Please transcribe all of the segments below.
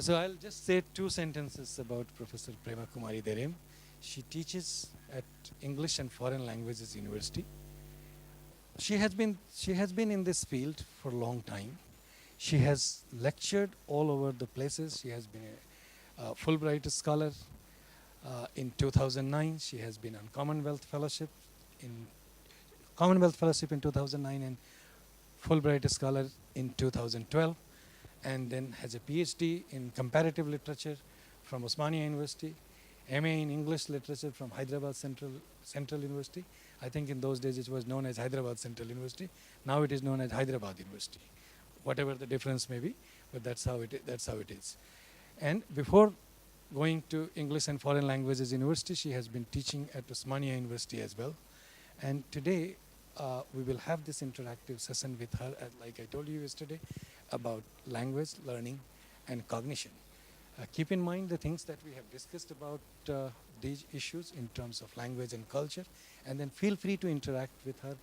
so I'll just say two sentences about Professor Prema Kumari Derem. She teaches at English and Foreign Languages University. She has been in this field for a long time. She has lectured all over the places. She has been a Fulbright scholar. In 2009, she has been on Commonwealth Fellowship in 2009 and Fulbright scholar in 2012, and then has a PhD in comparative literature from Osmania University, MA in English literature from Hyderabad Central University. I think in those days it was known as Hyderabad Central University. Now it is known as Hyderabad University. Whatever the difference may be, but that's how it is. And before going to English and Foreign Languages University, she has been teaching at Osmania University as well. And today we will have this interactive session with her, like I told you yesterday, about language learning and cognition. Keep in mind the things that we have discussed about these issues in terms of language and culture, and then feel free to interact with her.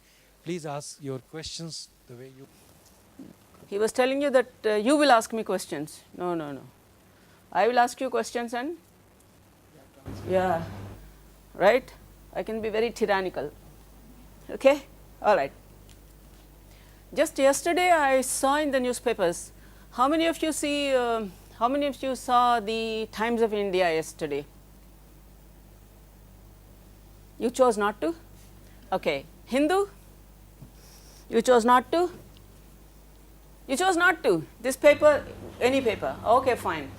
Please ask your questions the way you... He was telling you that you will ask me questions. No, no, no. I will ask you questions and, yeah, right? I can be very tyrannical. Okay? All right. Just yesterday I saw in the newspapers, how many of you saw the Times of India yesterday? You chose not to? Okay. Hindu? You chose not to? You chose not to. This paper, any paper. Okay, fine.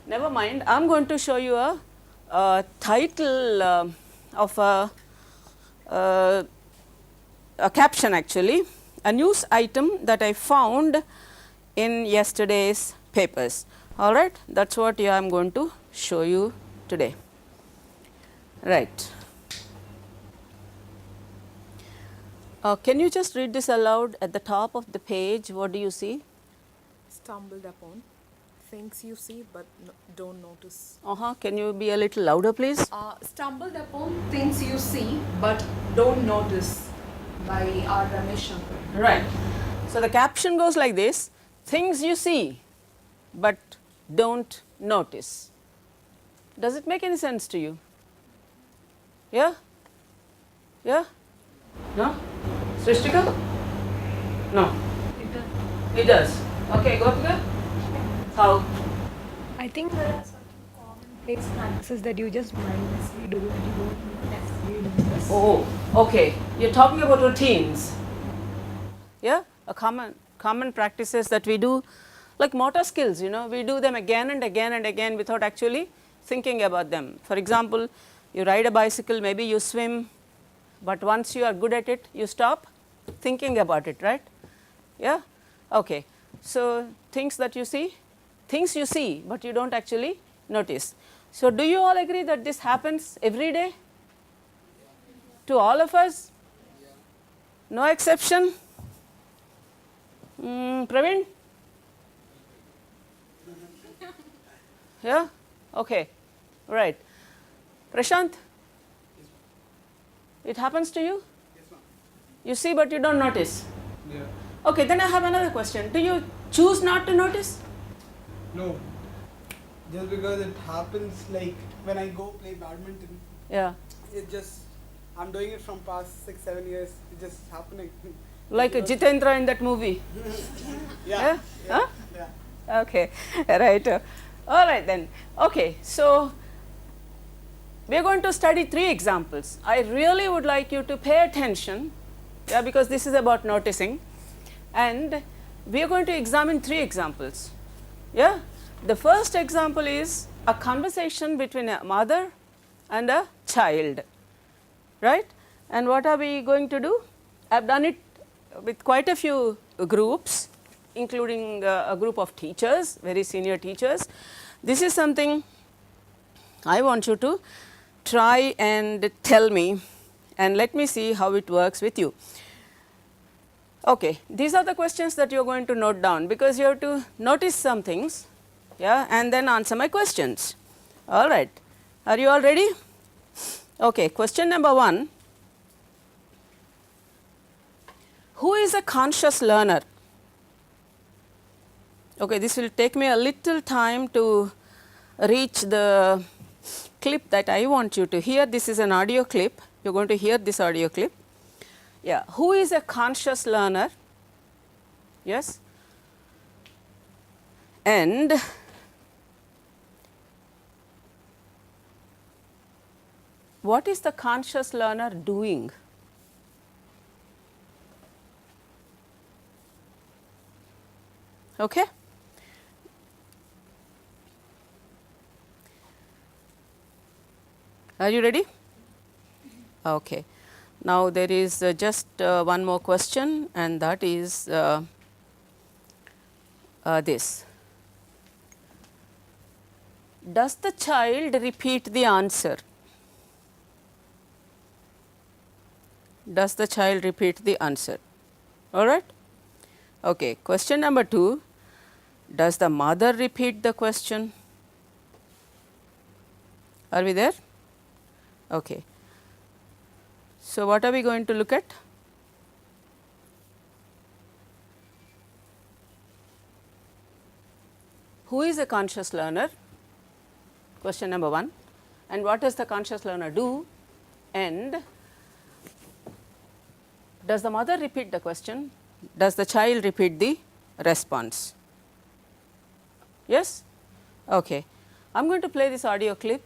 Never mind. I am going to show you a title of a caption actually, a news item that I found in yesterday's papers. All right. That is what I am going to show you today. Right. Can you just read this aloud at the top of the page? What do you see? Stumbled upon things you see but don't notice. Can you be a little louder, please? Stumbled upon things you see but don't notice, by R. Ramesh Shankar. Right. So the caption goes like this: things you see but don't notice. Does it make any sense to you? Yeah? Yeah? No? Srishtika? No. It does. It does. Okay, Gopika? How? I think there are certain commonplace practices that you just mindlessly do that you don't necessarily notice. Oh, okay. You're talking about routines. Yeah? A common practices that we do, like motor skills, we do them again and again and again without actually thinking about them. For example, you ride a bicycle, maybe you swim, but once you are good at it, you stop thinking about it, right? Yeah? Okay. So, things you see, but you don't actually notice. So, do you all agree that this happens every day to all of us? No exception? Praveen? Yeah? Okay. Right. Prashant? It happens to you? Yes, ma'am. You see but you don't notice? Yeah. Okay, then I have another question. Do you choose not to notice? No. Just because it happens, like when I go play badminton, Yeah. I'm doing it from past 6-7 years, it's just happening. Like Jitendra in that movie? Yeah. Huh? Yeah. Okay, right. All right then. Okay, so we are going to study 3 examples. I really would like you to pay attention, yeah, because this is about noticing, and we are going to examine 3 examples. Yeah, the first example is a conversation between a mother and a child, right? And what are we going to do? I have done it with quite a few groups, including a group of teachers, very senior teachers. This is something I want you to try and tell me, and let me see how it works with you. Okay, these are the questions that you are going to note down, because you have to notice some things, yeah, and then answer my questions. All right, are you all ready? Okay, question number 1. Who is a conscious learner? Okay, this will take me a little time to reach the clip that I want you to hear. This is an audio clip. You are going to hear this audio clip. Yeah, who is a conscious learner? Yes. And what is the conscious learner doing? Okay. Are you ready? Okay. Now, there is just one more question, and that is this. Does the child repeat the answer? Does the child repeat the answer? All right. Okay. Question number 2. Does the mother repeat the question? Are we there? Okay. So, what are we going to look at? Who is a conscious learner? Question number 1. And what does the conscious learner do? And does the mother repeat the question? Does the child repeat the response? Yes? Okay. I am going to play this audio clip.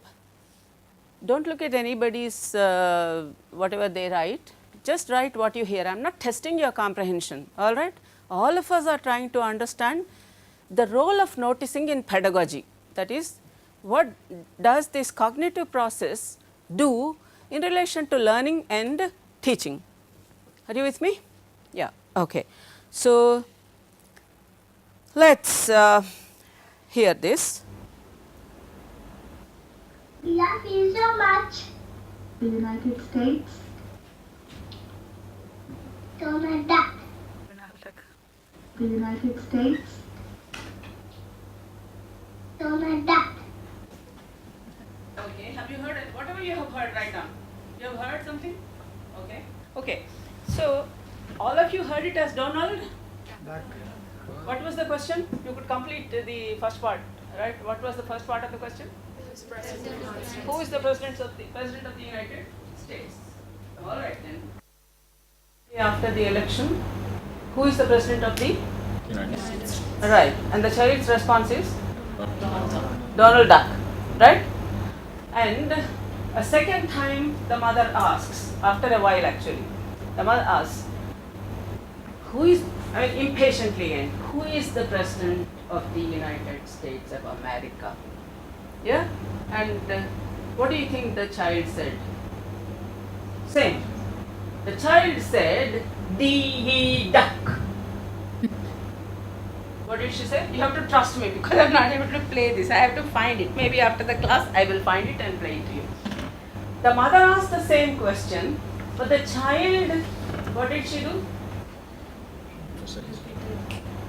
Do not look at anybody's whatever they write, just write what you hear. I am not testing your comprehension, all right. All of us are trying to understand the role of noticing in pedagogy, that is, what does this cognitive process do in relation to learning and teaching. Are you with me? Yeah, okay. So, let us hear this. We love you so much. The United States. Donald Duck. The United States. Donald Duck. Okay, have you heard it? Whatever you have heard, write down. You have heard something? Okay. Okay. So, all of you heard it as Donald? Duck. What was the question? You could complete the first part, right? What was the first part of the question? Who is the President of the United States? All right then. After the election, who is the President of the United States. Right, and the child's response is Donald Duck, right? And a second time the mother asks, after a while actually, the mother asks, who is, I mean impatiently again, who is the President of the United States of America? Yeah, and what do you think the child said? Same. The child said, D-E duck. What did she say? You have to trust me because I am not able to play this. I have to find it. Maybe after the class I will find it and play it to you. The mother asked the same question, but the child, what did she do?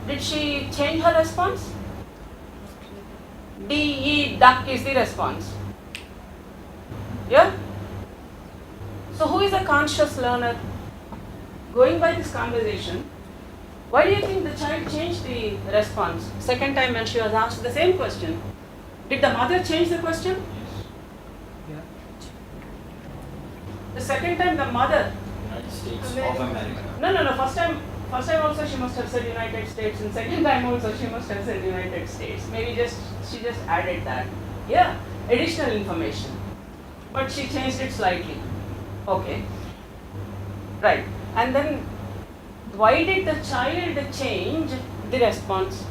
Did she change her response? D-E duck is the response. Yeah? So who is a conscious learner? Going by this conversation, why do you think the child changed the response? Second time when she was asked the same question, did the mother change the question? Yeah. The second time the mother, United States of America. no, first time also she must have said United States, and second time also she must have said United States. Maybe she just added that. Yeah, additional information. But she changed it slightly. Okay. Right. And then why did the child change the response?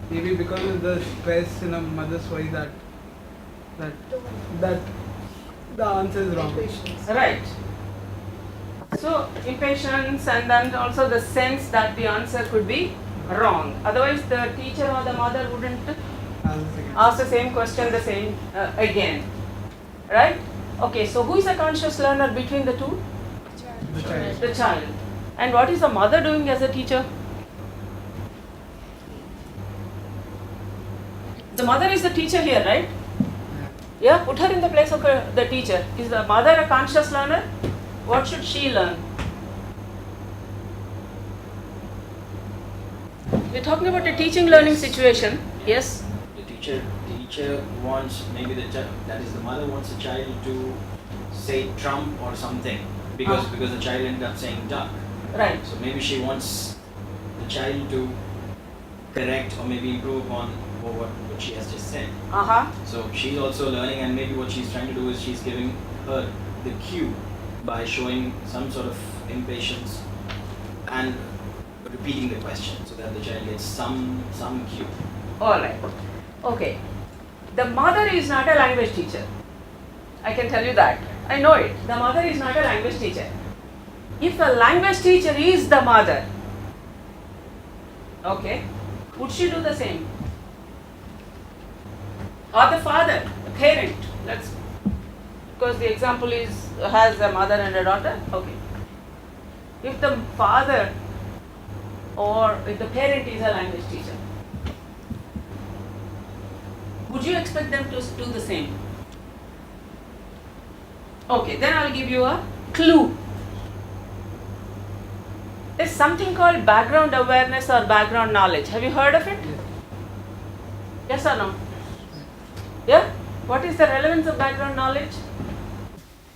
Maybe because of the stress in a mother's voice that the answer is wrong. Right. So impatience, and then also the sense that the answer could be wrong. Otherwise the teacher or the mother wouldn't ask the same question the same again. Right? Okay, so who is a conscious learner between the two? The child. The child. And what is the mother doing as a teacher? The mother is the teacher here, right? Yeah, put her in the place of the teacher. Is the mother a conscious learner? What should she learn? We're talking about a teaching learning situation. Yes? The teacher wants, maybe that is the mother wants the child to say Trump or something because the child ended up saying duck. Right. So maybe she wants the child to correct or maybe improve upon what she has just said. Uh-huh. So she's also learning, and maybe what she's trying to do is she's giving her the cue by showing some sort of impatience and repeating the question so that the child gets some cue. Alright. Okay. The mother is not a language teacher. I can tell you that. I know it. The mother is not a language teacher. If a language teacher is the mother, okay, would she do the same? Or the father, the parent, because the example has a mother and a daughter, okay. If the father or if the parent is a language teacher, would you expect them to do the same? Okay, then I'll give you a clue. There's something called background awareness or background knowledge. Have you heard of it? Yes or no? Yeah? What is the relevance of background knowledge?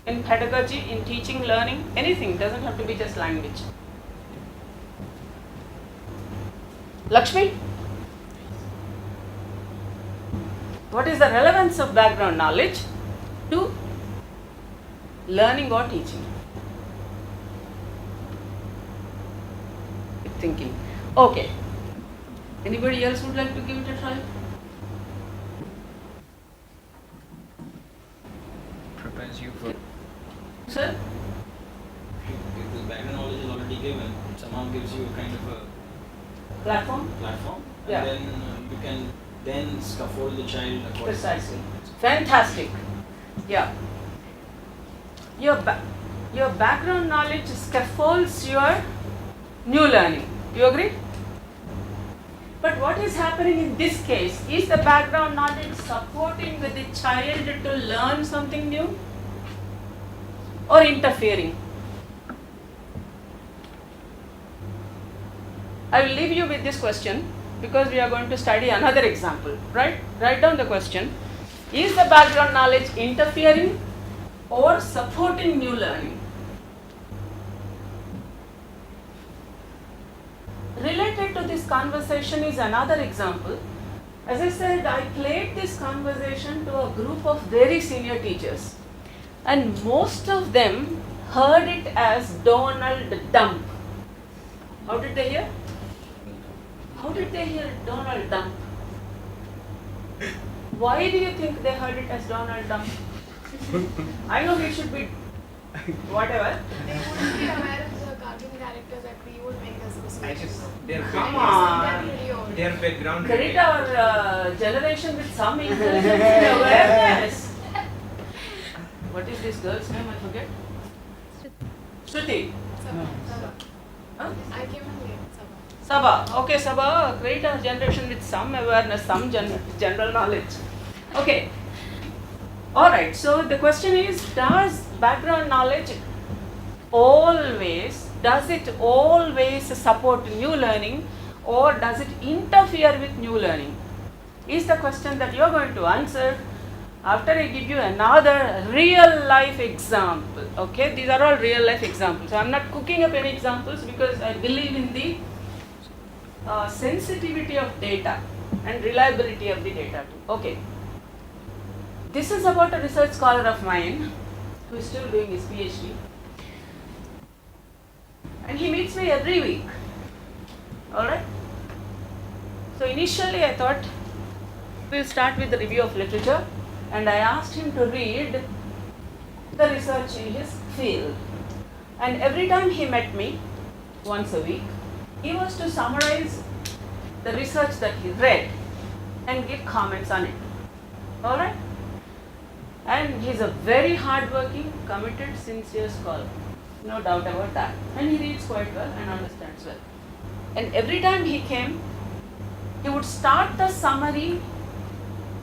In pedagogy, in teaching, learning, anything. It doesn't have to be just language. Lakshmi? What is the relevance of background knowledge to learning or teaching? Keep thinking. Okay. Anybody else would like to give it a try? Prepares you for. Sir? If the background knowledge is already given, it somehow gives you a kind of a Platform? platform, Yeah. and then you can then scaffold the child accordingly. Precisely. Fantastic. Yeah. Your background knowledge scaffolds your new learning. You agree? But what is happening in this case? Is the background knowledge supporting with the child to learn something new? Or interfering? I will leave you with this question because we are going to study another example. Right? Write down the question. Is the background knowledge interfering or supporting new learning? Related to this conversation is another example. As I said, I played this conversation to a group of very senior teachers, and most of them heard it as Donald Dump. How did they hear? How did they hear Donald Dump? Why do you think they heard it as Donald Dump? I know it should be whatever. They wouldn't be aware of the cartoon characters that we would make as I associations. just their Come background, on. their background. Credit our generation with some intelligence and awareness. What is this girl's name? I forget. Shruti. Huh? I came in late. Sabha. Okay, Sabha. Credit our generation with some awareness, some general knowledge. Okay. Alright, so the question is, does background knowledge always support new learning, or does it interfere with new learning? Is the question that you are going to answer after I give you another real life example. Okay, these are all real life examples. So I am not cooking up any examples because I believe in the sensitivity of data and reliability of the data too. Okay. This is about a research scholar of mine who is still doing his PhD. And he meets me every week. Alright? So initially I thought we'll start with the review of literature, and I asked him to read the research in his field. And every time he met me, once a week, he was to summarize the research that he read and give comments on it. Alright? And he's a very hardworking, committed, sincere scholar. No doubt about that. And he reads quite well and understands well. And every time he came, he would start the summary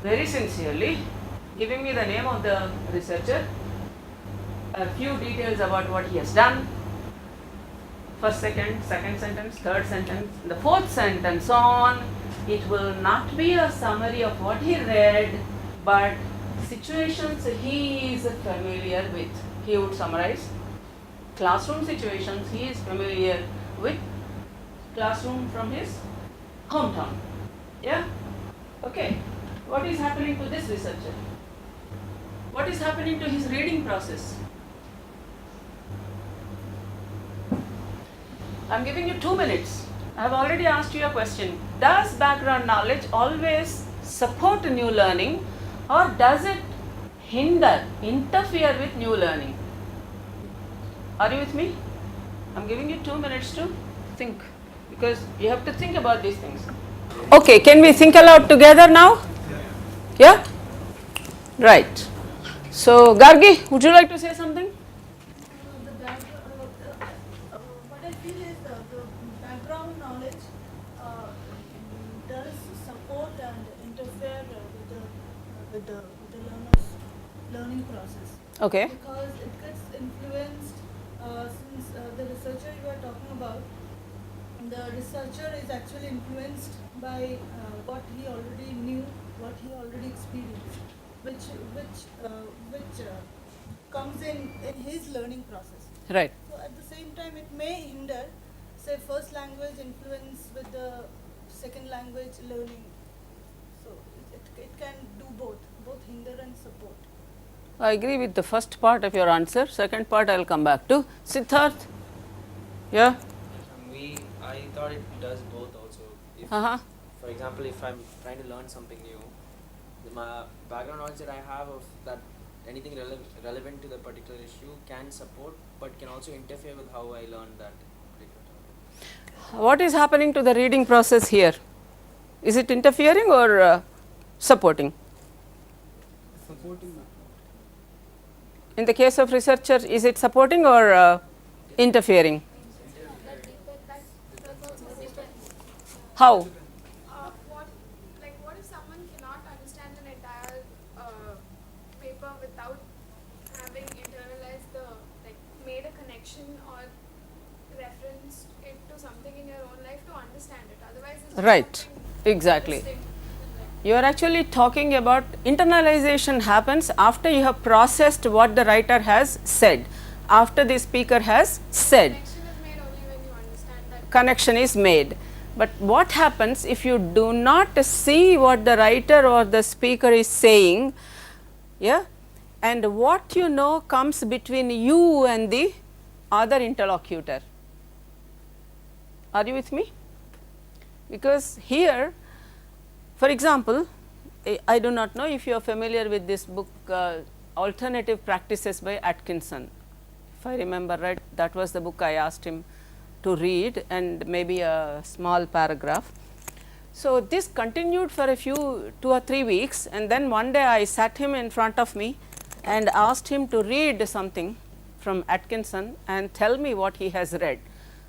very sincerely, giving me the name of the researcher, a few details about what he has done, first second sentence, third sentence, the fourth sentence on, it will not be a summary of what he read, but situations he is familiar with. He would summarize classroom situations he is familiar with, classroom from his hometown. Yeah? Okay. What is happening to this researcher? What is happening to his reading process? I am giving you 2 minutes. I have already asked you a question. Does background knowledge always support new learning, or does it hinder, interfere with new learning? Are you with me? I am giving you 2 minutes to think, because you have to think about these things. Okay, can we think aloud together now? Yeah? Right. So, Gargi, would you like to say something? What I feel is the background knowledge does support and interfere with the learner's learning process. Okay. Because it gets influenced, since the researcher you are talking about, the researcher is actually influenced by what he already knew, what he already experienced, which comes in his learning process. Right. So at the same time, it may hinder, say, first language influence with the second language learning. So it can do both hinder and support. I agree with the first part of your answer. Second part I will come back to. Siddharth? Yeah? I thought it does both also. If, for example, if I'm trying to learn something new, my background knowledge that I have of that anything relevant to the particular issue can support, but can also interfere with how I learn that particular topic. What is happening to the reading process here? Is it interfering or supporting? Supporting. In the case of researcher, is it supporting or interfering? How? What if someone cannot understand an entire paper without having internalized made a connection or referenced it to something in your own life to understand it? Otherwise, it's just Right. something Exactly. distinct. You are actually talking about internalization happens after you have processed what the writer has said, after the speaker has said. Connection is made only when you understand that. Connection is made. But what happens if you do not see what the writer or the speaker is saying, yeah, and what you know comes between you and the other interlocutor? Are you with me? Because here, for example, I do not know if you are familiar with this book, Alternative Practices by Atkinson. If I remember right, that was the book I asked him to read, and maybe a small paragraph. So this continued for a 2 or 3 weeks, and then one day I sat him in front of me and asked him to read something from Atkinson and tell me what he has read.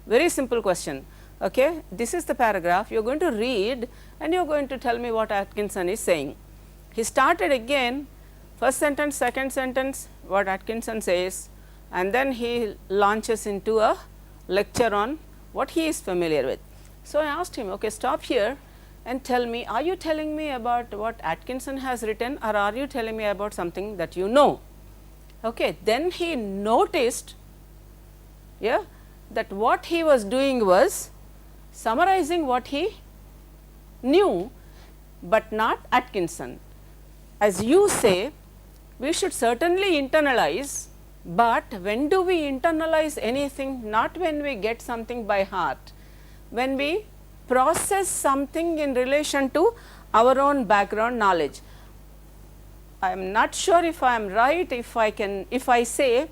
Very simple question. Okay, this is the paragraph, you are going to read and you are going to tell me what Atkinson is saying. He started again, first sentence, second sentence, what Atkinson says, and then he launches into a lecture on what he is familiar with. So I asked him, okay, stop here and tell me, are you telling me about what Atkinson has written, or are you telling me about something that you know? Okay, then he noticed, yeah, that what he was doing was summarizing what he knew, but not Atkinson. As you say, we should certainly internalize, but when do we internalize anything? Not when we get something by heart, when we process something in relation to our own background knowledge. I am not sure if I am right, if I say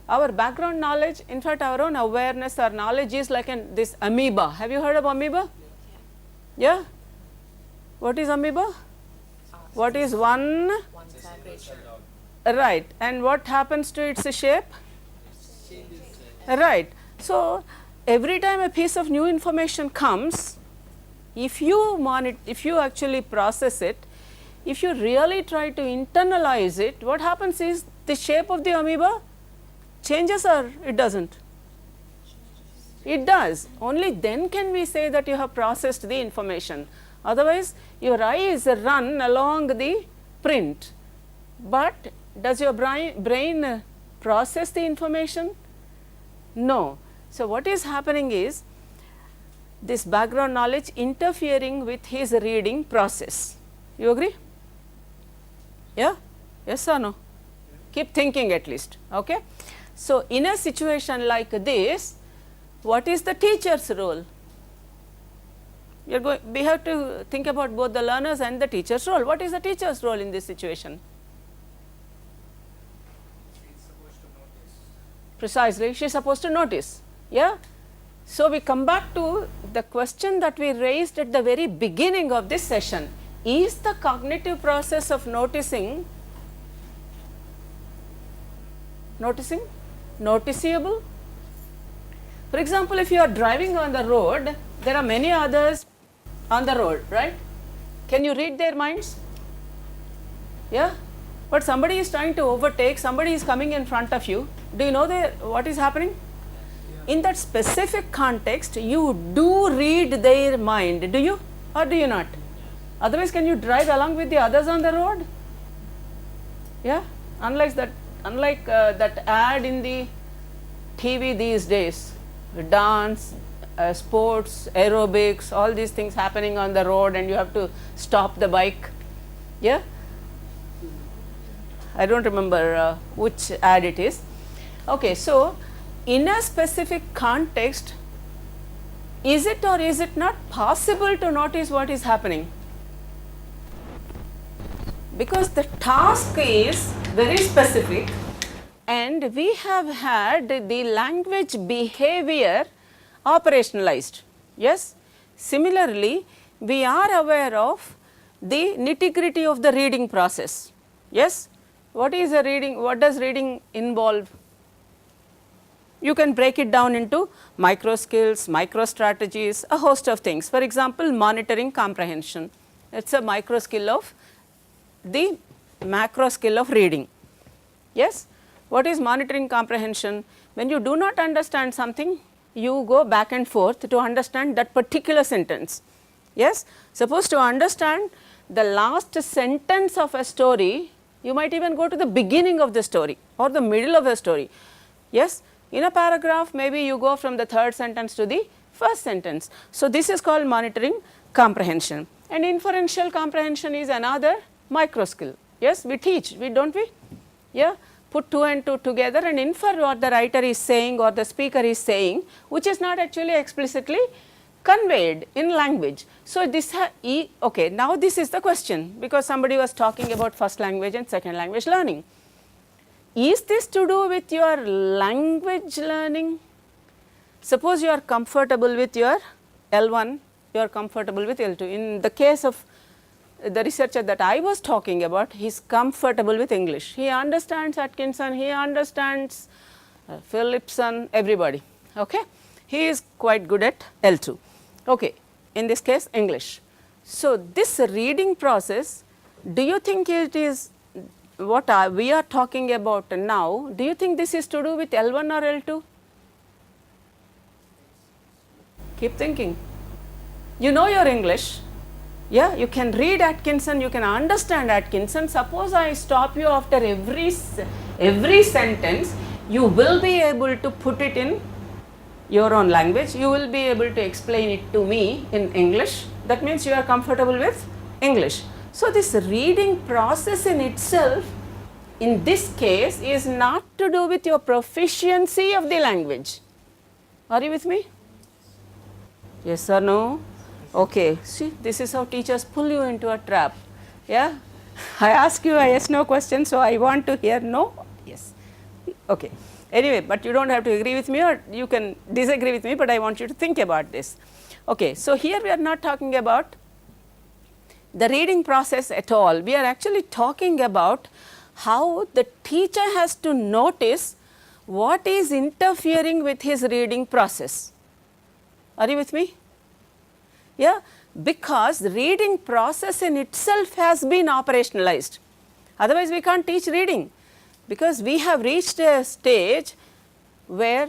our background knowledge, in fact our own awareness or knowledge is like this amoeba. Have you heard of amoeba? Yeah? What is amoeba? What is one? Right. And what happens to its shape? Right. So every time a piece of new information comes, if you actually process it, if you really try to internalize it, what happens is the shape of the amoeba changes or it doesn't? It does. Only then can we say that you have processed the information. Otherwise, your eyes run along the print, but does your brain process the information? No. So, what is happening is this background knowledge interfering with his reading process. You agree? Yeah? Yes or no? Keep thinking at least. Okay? So, in a situation like this, what is the teacher's role? We have to think about both the learners and the teacher's role. What is the teacher's role in this situation? She's supposed to notice. Precisely, she is supposed to notice. Yeah. So, we come back to the question that we raised at the very beginning of this session. Is the cognitive process of noticing noticeable? For example, if you are driving on the road, there are many others on the road, right? Can you read their minds? Yeah. But somebody is trying to overtake, somebody is coming in front of you. Do you know what is happening? In that specific context, you do read their mind, do you or do you not? Otherwise, can you drive along with the others on the road? Yeah. Unlike that ad in the TV these days, dance, sports, aerobics, all these things happening on the road, and you have to stop the bike. Yeah. I don't remember which ad it is. Okay, so in a specific context, is it or is it not possible to notice what is happening? Because the task is very specific and we have had the language behavior operationalized. Yes. Similarly, we are aware of the nitty-gritty of the reading process. Yes. What is a reading? What does reading involve? You can break it down into micro skills, micro strategies, a host of things. For example, monitoring comprehension. It is a micro skill of the macro skill of reading. Yes. What is monitoring comprehension? When you do not understand something, you go back and forth to understand that particular sentence. Yes. Suppose to understand the last sentence of a story, you might even go to the beginning of the story or the middle of a story. Yes. In a paragraph, maybe you go from the third sentence to the first sentence. So, this is called monitoring comprehension, and inferential comprehension is another micro skill. Yes, we teach, don't we? Yeah, put 2 and 2 together and infer what the writer is saying or the speaker is saying, which is not actually explicitly conveyed in language. So, this okay, now this is the question, because somebody was talking about first language and second language learning. Is this to do with your language learning? Suppose you are comfortable with your L1, you are comfortable with L2. In the case of the researcher that I was talking about, he is comfortable with English. He understands Atkinson, he understands Philipson, everybody. Okay? He is quite good at L2. Okay. In this case, English. So, this reading process, do you think it is what we are talking about now? Do you think this is to do with L1 or L2? Keep thinking. You know your English. Yeah, you can read Atkinson, you can understand Atkinson. Suppose I stop you after every sentence, you will be able to put it in your own language, you will be able to explain it to me in English. That means you are comfortable with English. So, this reading process in itself, in this case, is not to do with your proficiency of the language. Are you with me? Yes or no? Okay. See, this is how teachers pull you into a trap. Yeah. I ask you a yes no question, so I want to hear no, yes. Okay. Anyway, but you don't have to agree with me or you can disagree with me, but I want you to think about this. Okay. So, here we are not talking about the reading process at all. We are actually talking about how the teacher has to notice what is interfering with his reading process. Are you with me? Yeah, because the reading process in itself has been operationalized. Otherwise, we can't teach reading, because we have reached a stage where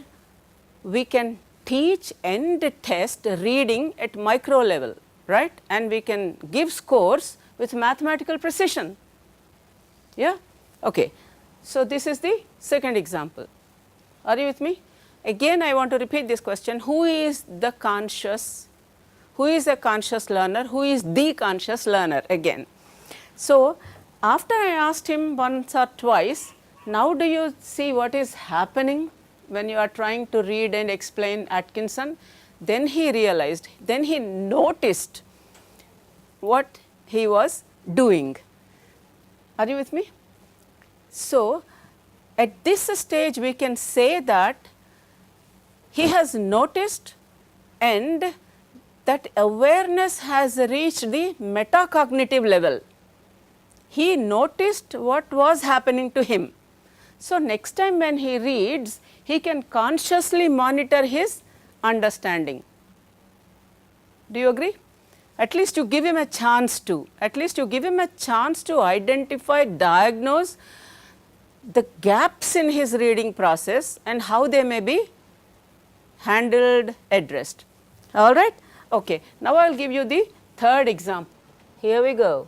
we can teach and test reading at micro level, right, and we can give scores with mathematical precision. Yeah, okay. So this is the second example. Are you with me? Again I want to repeat this question, who is the conscious, who is a conscious learner, who is the conscious learner again. So after I asked him once or twice, now do you see what is happening when you are trying to read and explain Atkinson? Then he realized, then he noticed what he was doing. Are you with me? So at this stage we can say that he has noticed and that awareness has reached the metacognitive level. He noticed what was happening to him. So next time when he reads, he can consciously monitor his understanding. Do you agree? At least you give him a chance to, at least you give him a chance to identify, diagnose the gaps in his reading process and how they may be handled, addressed. All right? Okay. Now I will give you the third example. Here we go.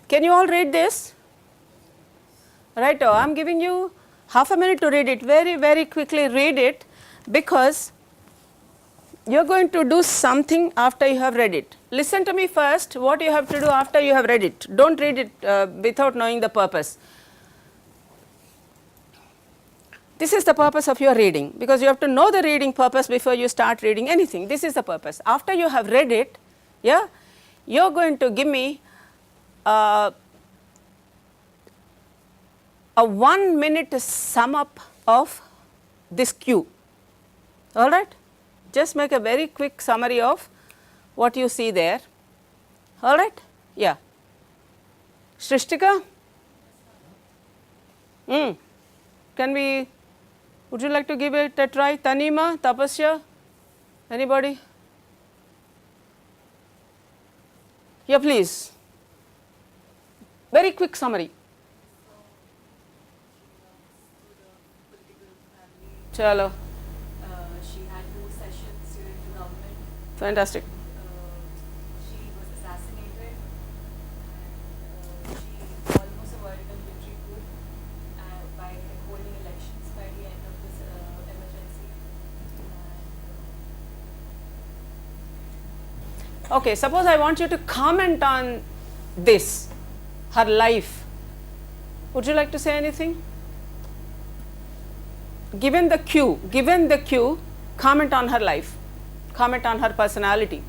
Can you all read this? Right, I am giving you half a minute to read it, very, very quickly read it, because you are going to do something after you have read it. Listen to me first, what you have to do after you have read it. Do not read it without knowing the purpose. This is the purpose of your reading, because you have to know the reading purpose before you start reading anything. This is the purpose. After you have read it, yeah, you are going to give me a 1 minute sum up of this cue. All right? Just make a very quick summary of what you see there. All right? Yeah. Shrishtika? Can we, would you like to give it a try? Tanima, Tapasya, anybody? Yeah, please. Very quick summary. Chalo. She had 2 sessions during the government. Fantastic. She was assassinated, and she almost avoided a military coup by holding elections by the end of this emergency. Okay, suppose I want you to comment on this, her life. Would you like to say anything? Given the cue, comment on her life, comment on her personality.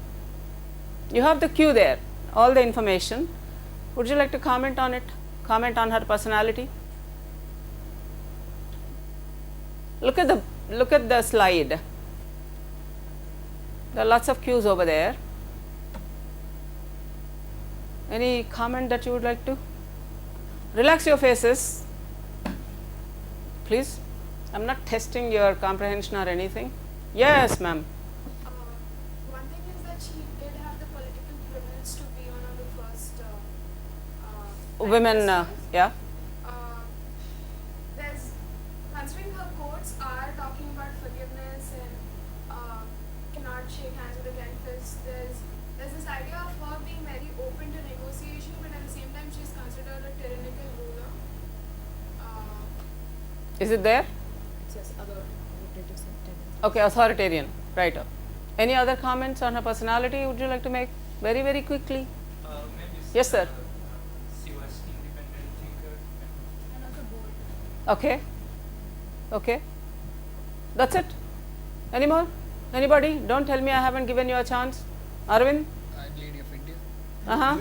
You have the cue there, all the information. Would you like to comment on it? Comment on her personality? Look at the slide. There are lots of cues over there. Any comment that you would like to? Relax your faces, please. I am not testing your comprehension or anything. Yes, ma'am. One thing is that she did have the political privilege to be one of the first women, yeah. There's, considering her quotes are talking about forgiveness and cannot shake hands with a clenched fist, there's this idea of her being very open to negotiation, but at the same time she's considered a tyrannical ruler. Is it there? Okay, authoritarian, right. Any other comments on her personality would you like to make very, very quickly? Yes, sir. She was independent thinker And also bold. Okay, okay. That's it. Any more? Anybody? Don't tell me I haven't given you a chance. Arvind? Lady of India. Uh-huh.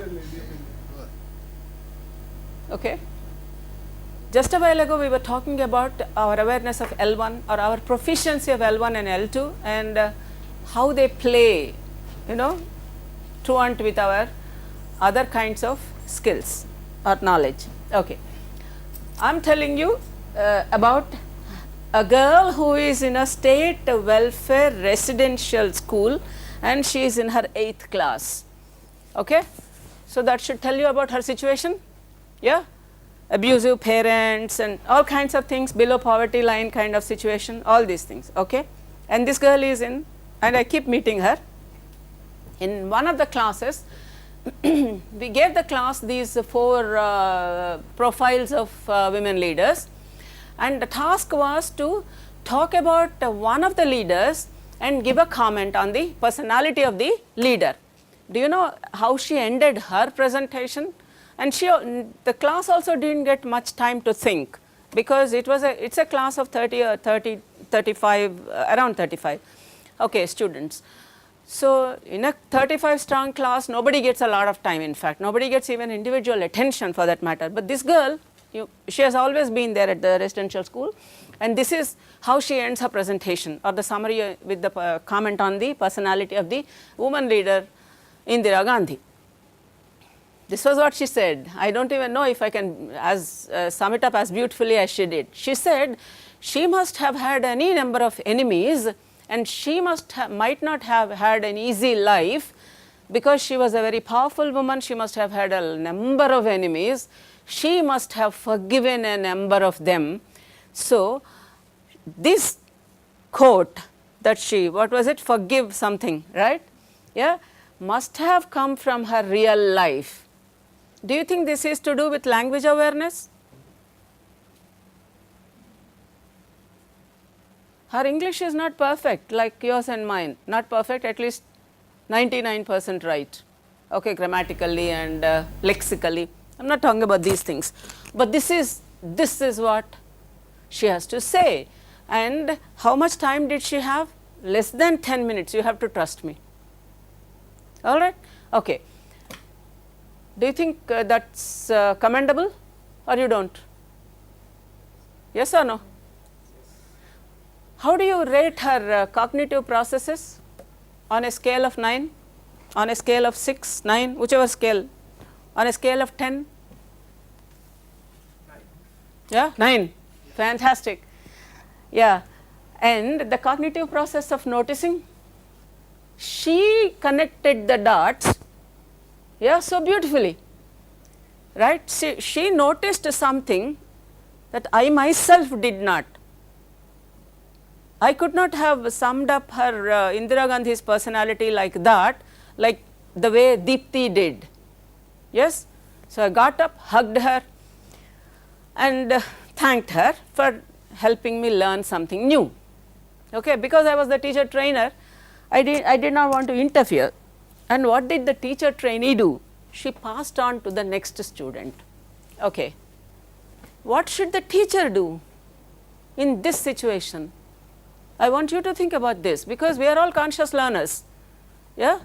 Okay. Just a while ago we were talking about our awareness of L1 or our proficiency of L1 and L2 and how they play, you know, truant with our other kinds of skills or knowledge. Okay. I am telling you about a girl who is in a state welfare residential school and she is in her 8th class. Okay. So that should tell you about her situation. Yeah. Abusive parents and all kinds of things, below poverty line kind of situation, all these things. Okay. and this girl is in, and I keep meeting her. In one of the classes, we gave the class these 4 profiles of women leaders, and the task was to talk about one of the leaders and give a comment on the personality of the leader. Do you know how she ended her presentation? And the class also didn't get much time to think, because it's a class of 30 or 35, around 35, okay, students. So in a 35 strong class, nobody gets a lot of time. In fact, nobody gets even individual attention for that matter. But this girl, she has always been there at the residential school, and this is how she ends her presentation, or the summary with the comment on the personality of the woman leader Indira Gandhi. This was what she said. I don't even know if I can sum it up as beautifully as she did. She said she must have had any number of enemies, and she might not have had an easy life, because she was a very powerful woman. She must have had a number of enemies. She must have forgiven a number of them. So this quote that she, what was it, forgive something, right? Yeah, must have come from her real life. Do you think this is to do with language awareness? Her English is not perfect like yours and mine, not perfect, at least 99% right, okay, grammatically and lexically. I am not talking about these things, but this is what she has to say. And how much time did she have? Less than 10 minutes, you have to trust me. All right, okay. Do you think that's commendable, or you don't? Yes or no? How do you rate her cognitive processes on a scale of 9, on a scale of 6, 9, whichever scale, on a scale of 10? 9. Yeah, 9. Fantastic. Yeah, and the cognitive process of noticing, she connected the dots, yeah, so beautifully, right? She noticed something that I myself did not. I could not have summed up her Indira Gandhi's personality like that, like the way Deepti did. Yes? So I got up, hugged her, and thanked her for helping me learn something new. Okay, because I was the teacher trainer, I did not want to interfere. And what did the teacher trainee do? She passed on to the next student. Okay, what should the teacher do in this situation? I want you to think about this, because we are all conscious learners, yeah?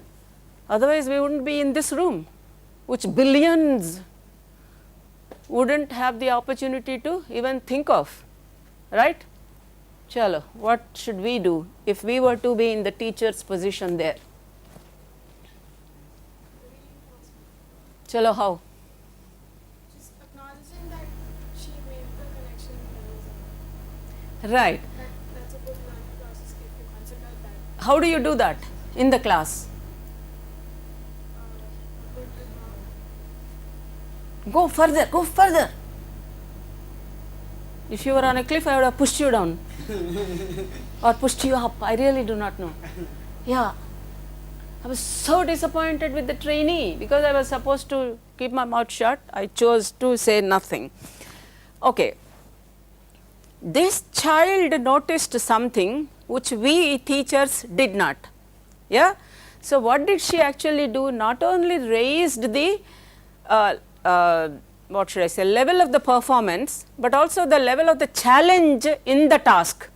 Otherwise we wouldn't be in this room, which billions wouldn't have the opportunity to even think of, right? Chalo, what should we do if we were to be in the teacher's position there? Chalo, how? Just acknowledging that she made the connection. Right. That's a good learning process if you consider that. How do you do that in the class? Go further, go further. If you were on a cliff, I would have pushed you down or pushed you up. I really do not know. Yeah. I was so disappointed with the trainee, because I was supposed to keep my mouth shut. I chose to say nothing. Okay. This child noticed something which we teachers did not. Yeah. So what did she actually do? Not only raised the what should I say, level of the performance, but also the level of the challenge in the task.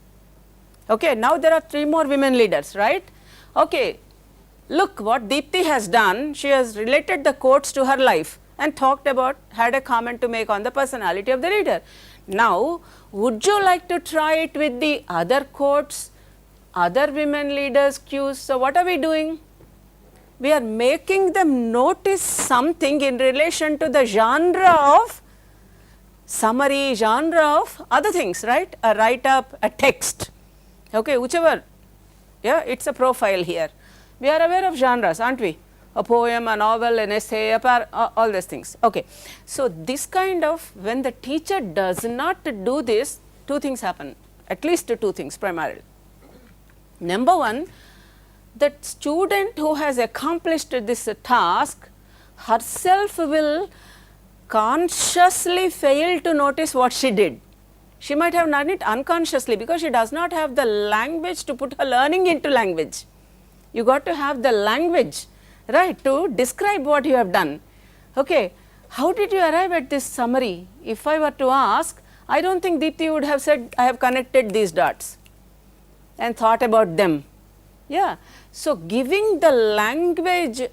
Okay, now there are 3 more women leaders, right? Okay, look what Deepti has done. She has related the quotes to her life and talked about, had a comment to make on the personality of the leader. Now, would you like to try it with the other quotes, other women leaders' cues? So what are we doing? We are making them notice something in relation to the genre of summary, genre of other things, right? A write-up, a text, okay, whichever, yeah, it's a profile here. We are aware of genres, aren't we? A poem, a novel, an essay, all these things, okay. So this kind of, when the teacher does not do this, 2 things happen, at least 2 things primarily. Number one, the student who has accomplished this task herself will consciously fail to notice what she did. She might have done it unconsciously because she does not have the language to put her learning into language. You got to have the language, right, to describe what you have done. Okay. How did you arrive at this summary? If I were to ask, I don't think Deepthi would have said, I have connected these dots and thought about them. Yeah. So, giving the language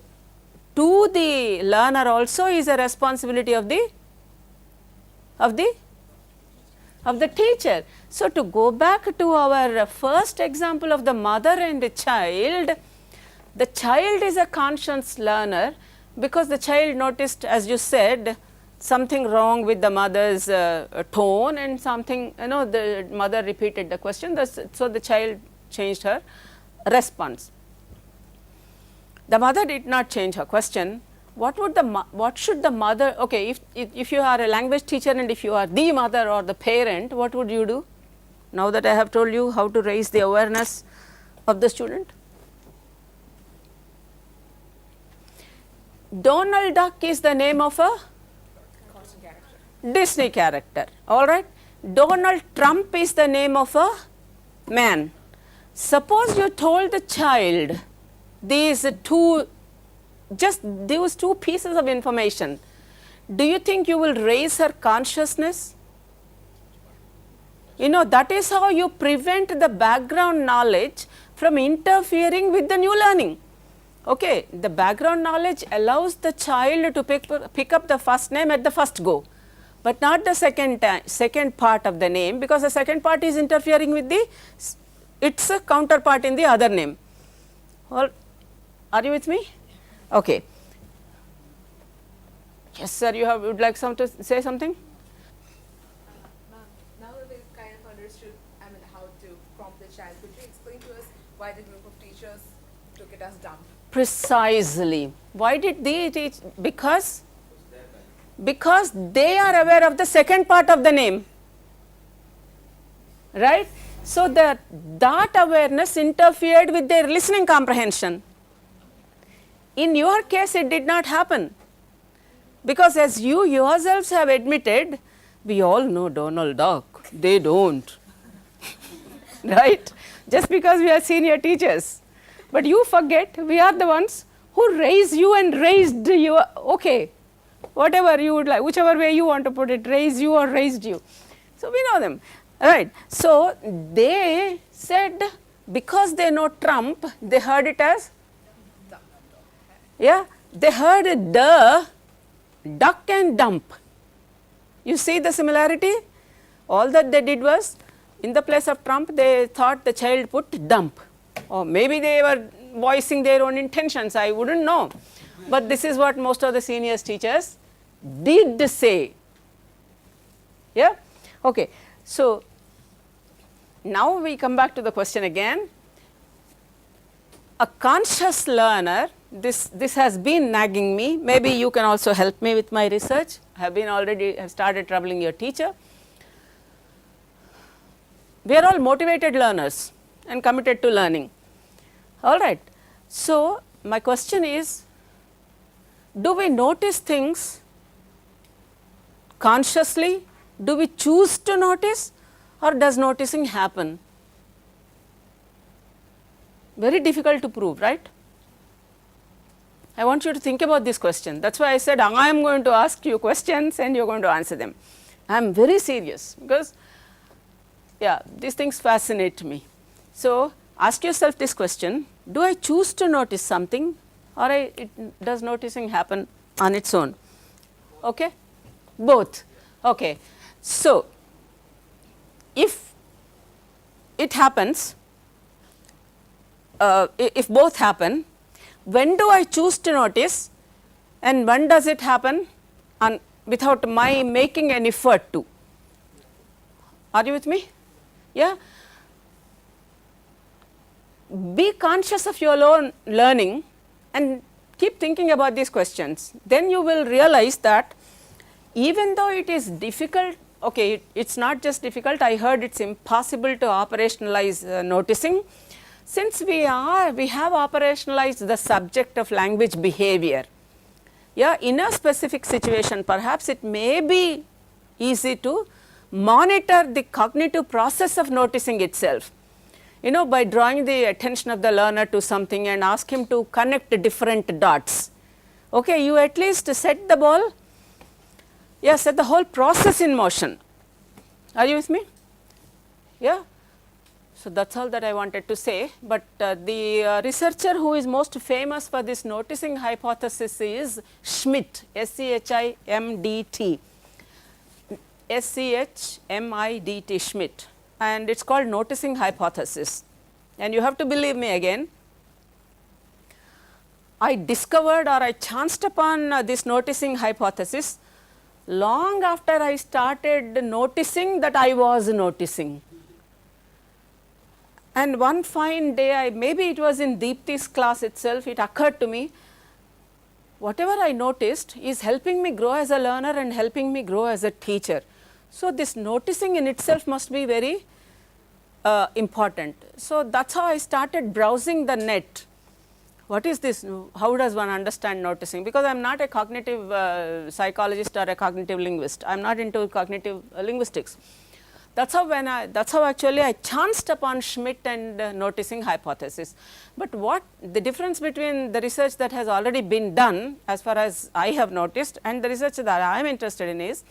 to the learner also is a responsibility of the teacher. So, to go back to our first example of the mother and the child is a conscious learner because the child noticed, as you said, something wrong with the mother's tone and something, the mother repeated the question, so the child changed her response. The mother did not change her question. What should the mother, okay, if you are a language teacher and if you are the mother or the parent, what would you do? Now that I have told you how to raise the awareness of the student. Donald Duck is the name of a Disney character, all right. Donald Trump is the name of a man. Suppose you told the child these two pieces of information, do you think you will raise her consciousness? That is how you prevent the background knowledge from interfering with the new learning. Okay, the background knowledge allows the child to pick up the first name at the first go, but not the second part of the name, because the second part is interfering with its counterpart in the other name. Are you with me? Okay. Yes, sir, would like to say something? Now that we've kind of understood, how to prompt the child, could you explain to us why the group of teachers took it as dumb? Precisely. Why did they teach? Because they are aware of the second part of the name, right? So, that awareness interfered with their listening comprehension. In your case, it did not happen, because as you yourselves have admitted, we all know Donald Duck, they don't, right? Just because we are senior teachers. But you forget, we are the ones who raised you and raised you, okay, whatever you would like, whichever way you want to put it, raised you or raised you. So, we know them, right. So, they said because they know Trump, they heard it as, yeah, they heard the duck and dump. You see the similarity? All that they did was, in the place of Trump, they thought the child put dump. Or maybe they were voicing their own intentions, I wouldn't know. But this is what most of the senior teachers did say. Yeah? Okay. So, now we come back to the question again. A conscious learner, this has been nagging me, maybe you can also help me with my research. I have started troubling your teacher. We are all motivated learners and committed to learning. All right. So, my question is, do we notice things consciously? Do we choose to notice, or does noticing happen? Very difficult to prove, right? I want you to think about this question. That is why I said I am going to ask you questions and you are going to answer them. I am very serious, because yeah, these things fascinate me. So, ask yourself this question, do I choose to notice something, or does noticing happen on its own? Okay? Both. Okay. So, if it happens, if both happen, when do I choose to notice and when does it happen without my making an effort to? Are you with me? Yeah? Be conscious of your own learning and keep thinking about these questions. Then you will realize that even though it is difficult, okay, it is not just difficult, I heard it is impossible to operationalize noticing. since we have operationalized the subject of language behavior, yeah, in a specific situation, perhaps it may be easy to monitor the cognitive process of noticing itself, you know, by drawing the attention of the learner to something and ask him to connect different dots. Okay, you at least set the ball, yeah, set the whole process in motion. Are you with me? Yeah. So, that is all that I wanted to say, but the researcher who is most famous for this noticing hypothesis is Schmidt, S-C-H-I-M-D-T, S-C-H-M-I-D-T, Schmidt, and it is called noticing hypothesis. And you have to believe me again, I discovered or I chanced upon this noticing hypothesis long after I started noticing that I was noticing. And one fine day, maybe it was in Deepti's class itself, it occurred to me, whatever I noticed is helping me grow as a learner and helping me grow as a teacher. So, this noticing in itself must be very important. So, that is how I started browsing the net. What is this? How does one understand noticing? Because I am not a cognitive psychologist or a cognitive linguist. I am not into cognitive linguistics. That is how actually I chanced upon Schmidt and noticing hypothesis. But what the difference between the research that has already been done as far as I have noticed and the research that I am interested in is,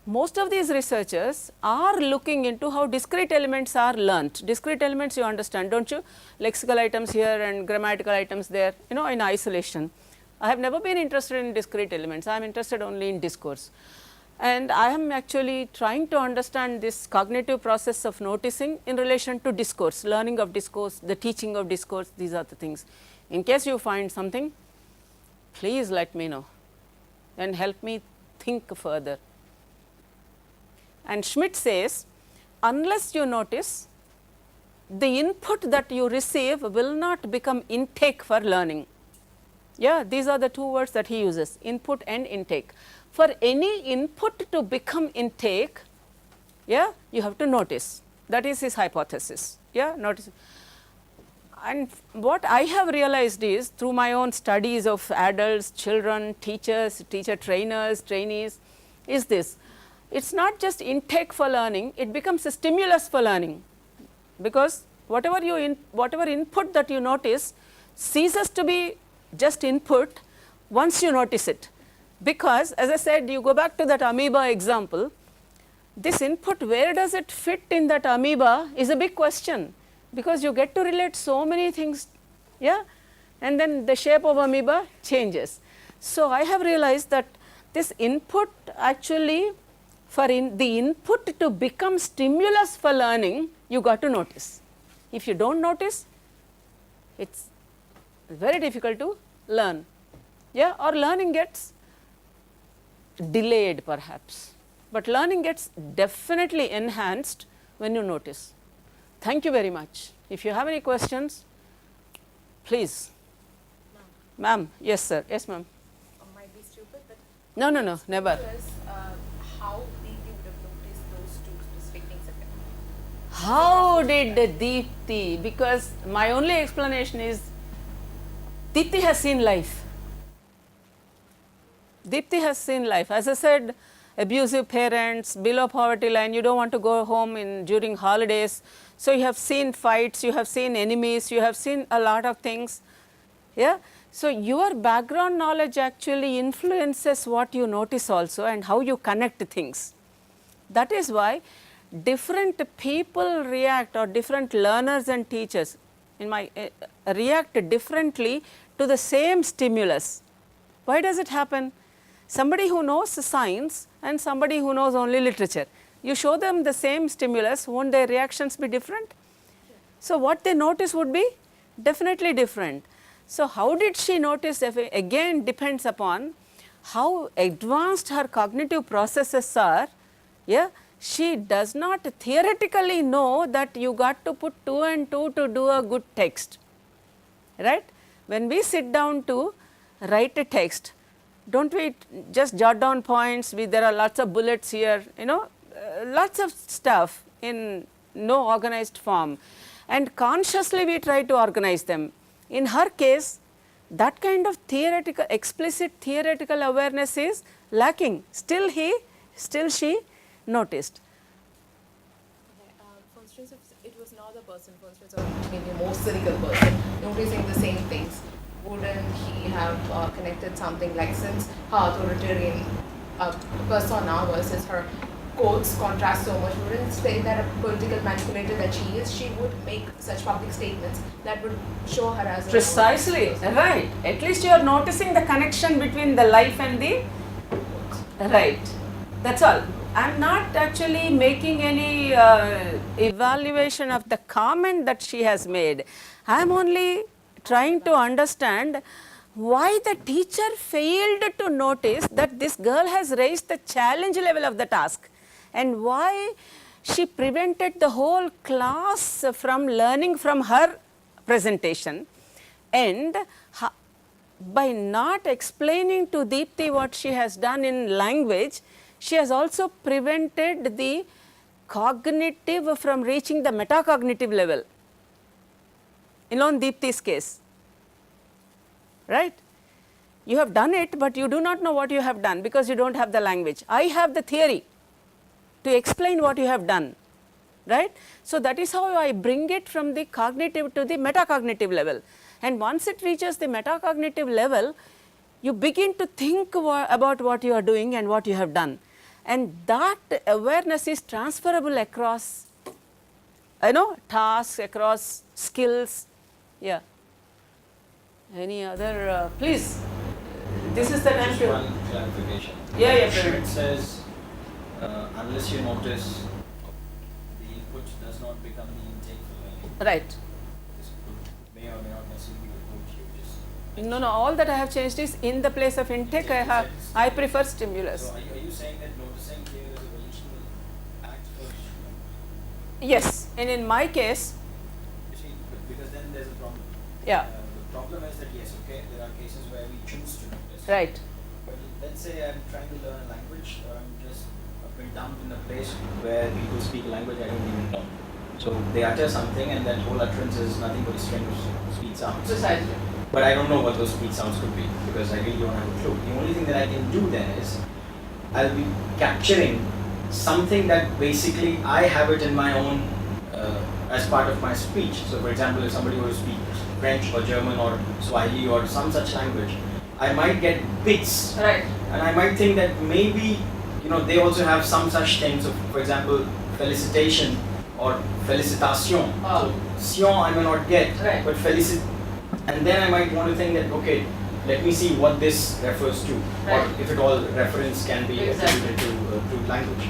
most of these researchers are looking into how discrete elements are learnt. Discrete elements you understand, don't you? Lexical items here and grammatical items there, you know, in isolation. I have never been interested in discrete elements, I am interested only in discourse. And I am actually trying to understand this cognitive process of noticing in relation to discourse, learning of discourse, the teaching of discourse, these are the things. In case you find something, please let me know and help me think further. And Schmidt says, unless you notice, the input that you receive will not become intake for learning. Yeah, these are the two words that he uses, input and intake. For any input to become intake, yeah, you have to notice. That is his hypothesis. Yeah, notice. And what I have realized is through my own studies of adults, children, teachers, teacher trainers, trainees, is this. It is not just intake for learning, it becomes a stimulus for learning, because whatever input that you notice ceases to be just input once you notice it. Because as I said, you go back to that amoeba example, this input, where does it fit in that amoeba is a big question, because you get to relate so many things, yeah, and then the shape of amoeba changes. So, I have realized that this input actually, for the input to become stimulus for learning, you got to notice. If you do not notice, it is very difficult to learn, yeah, or learning gets delayed perhaps, but learning gets definitely enhanced when you notice. Thank you very much. If you have any questions, please. Ma'am, yes sir, yes ma'am. Might be stupid, but no, never. How deep you would have noticed those two specific things again? How did Deepti, because my only explanation is Deepti has seen life. Deepti has seen life. As I said, abusive parents, below poverty line, you do not want to go home during holidays. So, you have seen fights, you have seen enemies, you have seen a lot of things. Yeah? So, your background knowledge actually influences what you notice also and how you connect things. That is why different people react, or different learners and teachers react differently to the same stimulus. Why does it happen? Somebody who knows science and somebody who knows only literature, you show them the same stimulus, won't their reactions be different? So, what they notice would be definitely different. So, how did she notice? Again depends upon how advanced her cognitive processes are. Yeah, she does not theoretically know that you got to put 2 and 2 to do a good text, right? When we sit down to write a text, do not we just jot down points, there are lots of bullets here, you know, lots of stuff in no organized form. and consciously we try to organize them. In her case, that kind of theoretical, explicit theoretical awareness is lacking. Still she noticed. For instance, if it was another person, for instance, or maybe a more cynical person, noticing the same things, wouldn't he have connected something like, since her authoritarian persona versus her quotes contrast so much, wouldn't say that a political manipulator that she is, she would make such public statements that would show her as a Precisely, right. At least you are noticing the connection between the life and the right. That's all. I am not actually making any evaluation of the comment that she has made. I am only trying to understand why the teacher failed to notice that this girl has raised the challenge level of the task, and why she prevented the whole class from learning from her presentation, and by not explaining to Deepti what she has done in language, she has also prevented the cognitive from reaching the metacognitive level, in Deepti's case, right? You have done it, but you do not know what you have done because you do not have the language. I have the theory to explain what you have done, right? So, that is how I bring it from the cognitive to the metacognitive level, and once it reaches the metacognitive level, you begin to think about what you are doing and what you have done, and that awareness is transferable across, tasks, across skills. Yeah. Any other, please, this is the time Just to. one clarification. Yeah, It says, unless you notice, the input does not become the intake for learning. Right. This may or may not necessarily be the quote you just. No, all that I have changed is in the place of intake, I prefer stimulus. So, are you saying that noticing here is a volitional act for student? Yes, and in my case, You see, because then there's a problem. yeah, The problem is that yes, okay, there are cases where we choose to notice. right. But let's say I'm trying to learn a language, or I've been dumped in a place where people speak a language I don't even know. So they utter something, and that whole utterance is nothing but a string of speech sounds. Precisely. But I don't know what those speech sounds could be because I really don't have a clue. The only thing that I can do then is I'll be capturing something that basically I have it in my own as part of my speech. So for example, if somebody were to speak French or German or Swahili or some such language, I might get bits. Right. And I might think that maybe, they also have some such things. So for example, felicitation or felicitation. So, sion I may not get, Right. but and then I might want to think that, okay, let me see what this refers to, Right. or if at all reference can be Exactly. attributed to language.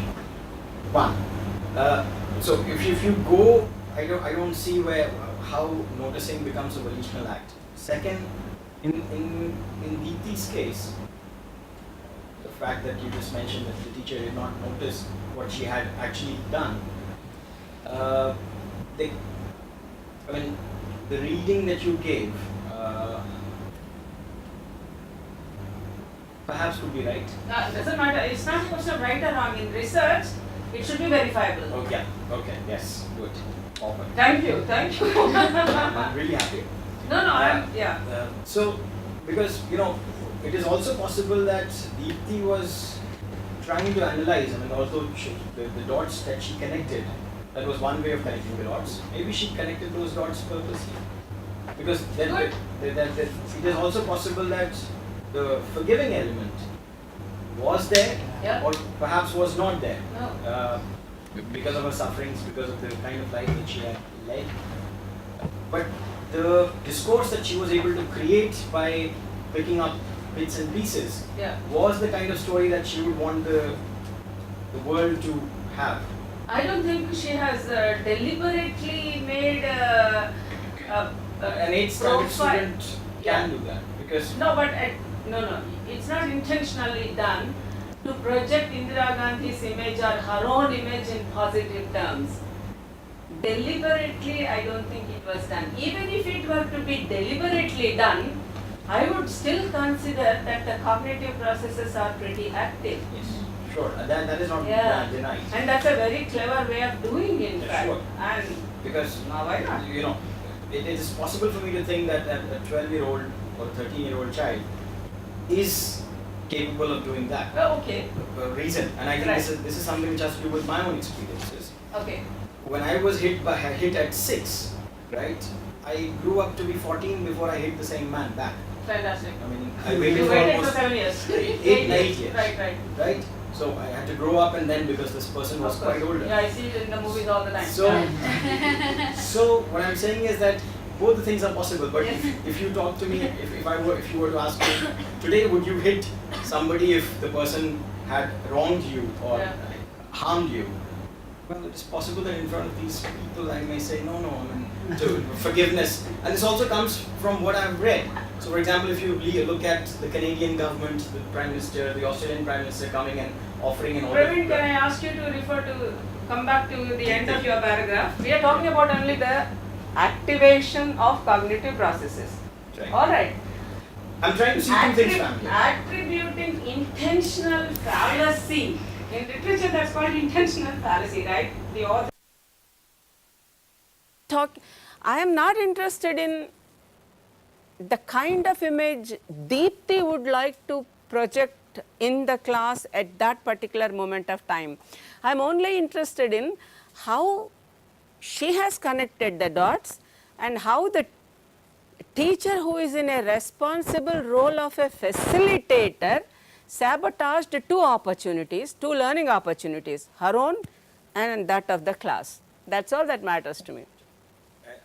One. So if you go, I don't see how noticing becomes a volitional act. Second, in Deepti's case, the fact that you just mentioned that the teacher did not notice what she had actually done, the reading that you gave perhaps could be right. Doesn't matter, it's not a question of right or wrong. In research, it should be verifiable. Okay, yes, good. Perfect. Thank you. I'm really happy. No, So, because, it is also possible that Deepti was trying to analyze, although the dots that she connected, that was one way of connecting the dots. Maybe she connected those dots purposely. Because then it is also possible that the forgiving element was there, Yeah. or perhaps was not there. No. Because of her sufferings, because of the kind of life that she had led. But the discourse that she was able to create by picking up bits and pieces was the kind of story that she would want the world to have. I don't think she has deliberately made An 8th standard student can do that because no, it's not intentionally done to project Indira Gandhi's image or her own image in positive terms. Deliberately, I don't think it was done. Even if it were to be deliberately done, I would still consider that the cognitive processes are pretty active. yes, sure, that is not Yeah. denied. And that's a very clever way of doing it, in Yeah, fact. sure. And because Now why not? you know it is possible for me to think that a 12-year-old or 13-year-old child is capable of doing that. Oh, okay. Reason, and I think Right. this is something which has to do with my own experiences. Okay. When I was hit at 6, right? I grew up to be 14 before I hit the same man back. Fantastic. I mean, I waited You for waited almost for 7 years. 8 years. Right, right. Right? So I had to grow up, and then because this person was Of course. quite older. Yeah, I see it in the movies all the time. So, so what I'm saying is that both the things are possible. But Yes. if you talk to me, if you were to ask me today, would you hit somebody if the person had wronged you or Yeah. harmed you? Well, it is possible that in front of these people I may say no. I mean, to forgiveness, and this also comes from what I've read. So, for example, if you look at the Canadian government, the Prime Minister, the Australian Prime Minister coming and offering an order. Praveen, can I ask you to come back to the end of your paragraph? We are talking about only the activation of cognitive processes. Right. All right. I'm trying to see two things, family. Attributing intentional fallacy. In literature, that's called intentional fallacy, right? The author. I am not interested in the kind of image Deepthi would like to project in the class at that particular moment of time. I am only interested in how she has connected the dots and how the teacher who is in a responsible role of a facilitator sabotaged two learning opportunities, her own and that of the class. That's all that matters to me.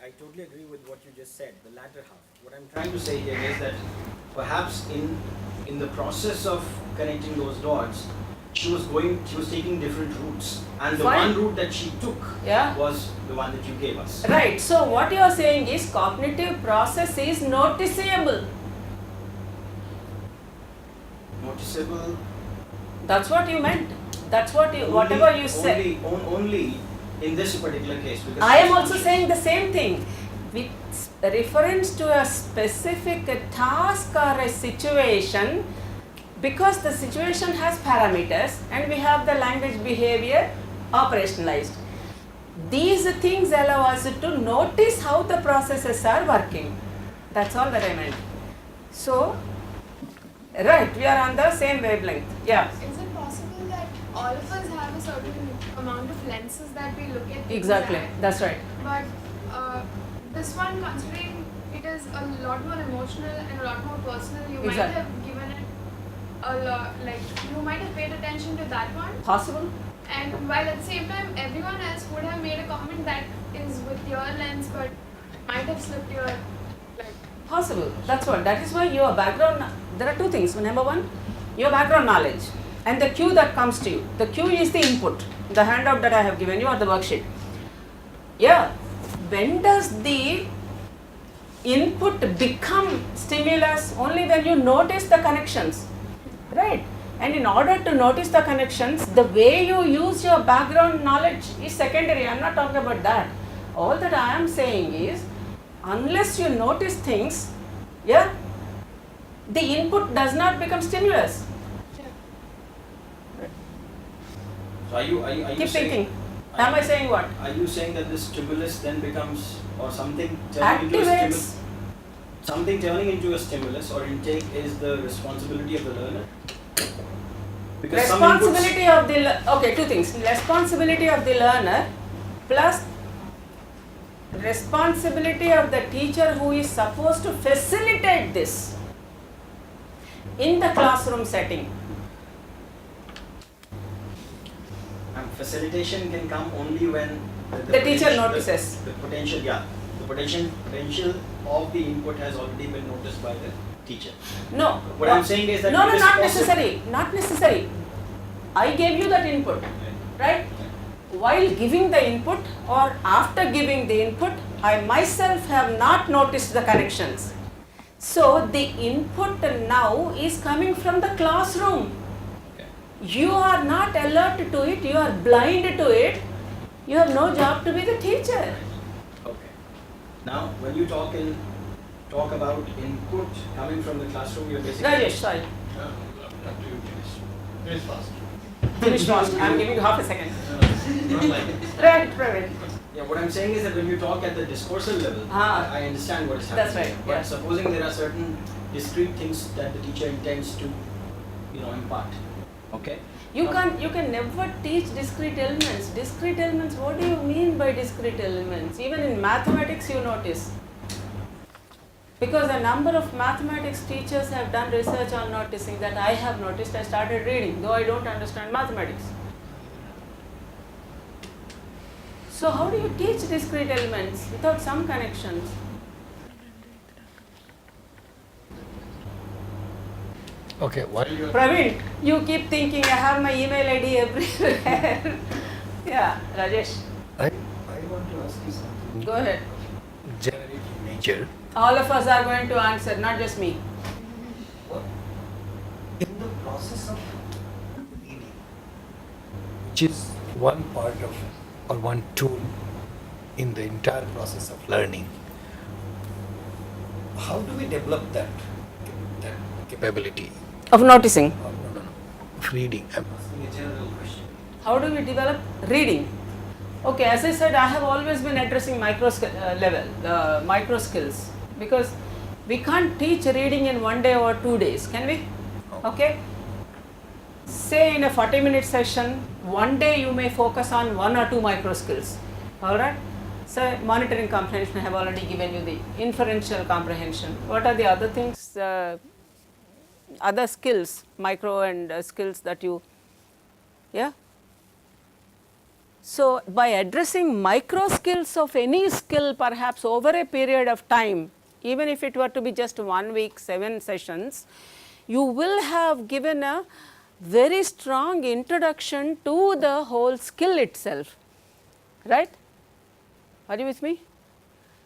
I totally agree with what you just said, the latter half. What I'm trying to say here is that perhaps in the process of connecting those dots, she was taking different routes, and the Fine. one route that she took Yeah. was the one that you gave us. Right. So what you are saying is cognitive process is noticeable. Noticeable. That's what you meant. That's what you, whatever you said. Only in this particular case. Because I am also saying the same thing. With reference to a specific task or a situation, because the situation has parameters and we have the language behavior operationalized. These things allow us to notice how the processes are working. That's all that I meant. So, right, we are on the same wavelength. Yeah. Is it possible that all of us have a certain amount of lenses that we look at things Exactly. at? That's right. But this one, considering it is a lot more emotional and a lot more personal, you might Exactly. have given it a lot, like you might have paid attention to that one. Possible. And while at the same time, everyone else would have made a comment that is with your lens, but might have slipped your, like. Possible. That's what. That is why your background. There are two things. Number one, your background knowledge and the cue that comes to you. The cue is the input. The handout that I have given you or the worksheet. Yeah. When does the input become stimulus? Only when you notice the connections, right? And in order to notice the connections, the way you use your background knowledge is secondary. I am not talking about that. All that I am saying is, unless you notice things, yeah, the input does not become stimulus. So are you Keep saying? thinking. Am I saying what? Are you saying that this stimulus then becomes, or something turning into a Activates. stimulus? Something turning into a stimulus or intake is the responsibility of the learner? Because some Responsibility of the, okay, two things. Responsibility of the learner plus responsibility of the teacher who is supposed to facilitate this in the classroom setting. facilitation can come only when The teacher potential- notices. The potential, yeah. The potential of the input has already been noticed by the teacher. No. What I'm saying is that No, it is not possible. necessary. Not necessary. I gave you that input, right? While giving the input or after giving the input, I myself have not noticed the connections. So the input now is coming from the classroom. You are not alert to it, you are blind to it. You have no job to be the teacher. Okay. Now, when you talk about input coming from the classroom, you're basically. Rajesh, sorry. After you finish. Finish fast. Finish fast. I am giving you half a second. Not like it. Right, Praveen. Yeah, what I'm saying is that when you talk at the discursive level, I understand what is happening. That's right, here. But yeah. supposing there are certain discrete things that the teacher intends to, impart. Okay. You can never teach discrete elements. Discrete elements, what do you mean by discrete elements? Even in mathematics you notice. Because a number of mathematics teachers have done research on noticing that I have noticed. I started reading, though I don't understand mathematics. So how do you teach discrete elements without some connections? Okay, while you are Praveen, you keep thinking I have my email ID everywhere. Yeah, Rajesh, I want to ask you something. go ahead. Generic in nature. All of us are going to answer, not just me. In the process of reading, which is one part of or one tool in the entire process of learning, how do we develop that capability Of noticing. of reading? I'm asking a general question. How do we develop reading? Okay, as I said, I have always been addressing micro skills, because we can't teach reading in 1 day or 2 days, can we? Okay. Say in a 40-minute session, one day you may focus on 1 or 2 micro skills. All right. So monitoring comprehension, I have already given you the inferential comprehension. What are the other things? Other skills, micro and skills that you, yeah. So by addressing micro skills of any skill, perhaps over a period of time, even if it were to be just 1 week, 7 sessions, you will have given a very strong introduction to the whole skill itself, right? Are you with me?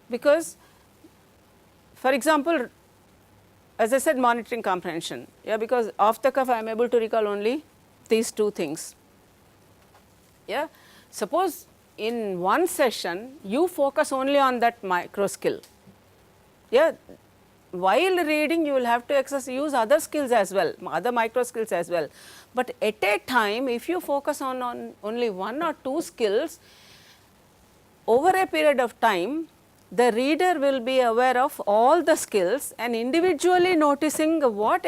Because, for example, as I said, monitoring comprehension, yeah, because off the cuff I am able to recall only these 2 things, yeah. Suppose in one session you focus only on that micro skill, yeah. While reading you will have to use other skills as well, other micro skills as well, but at a time if you focus on only 1 or 2 skills, over a period of time the reader will be aware of all the skills and individually noticing what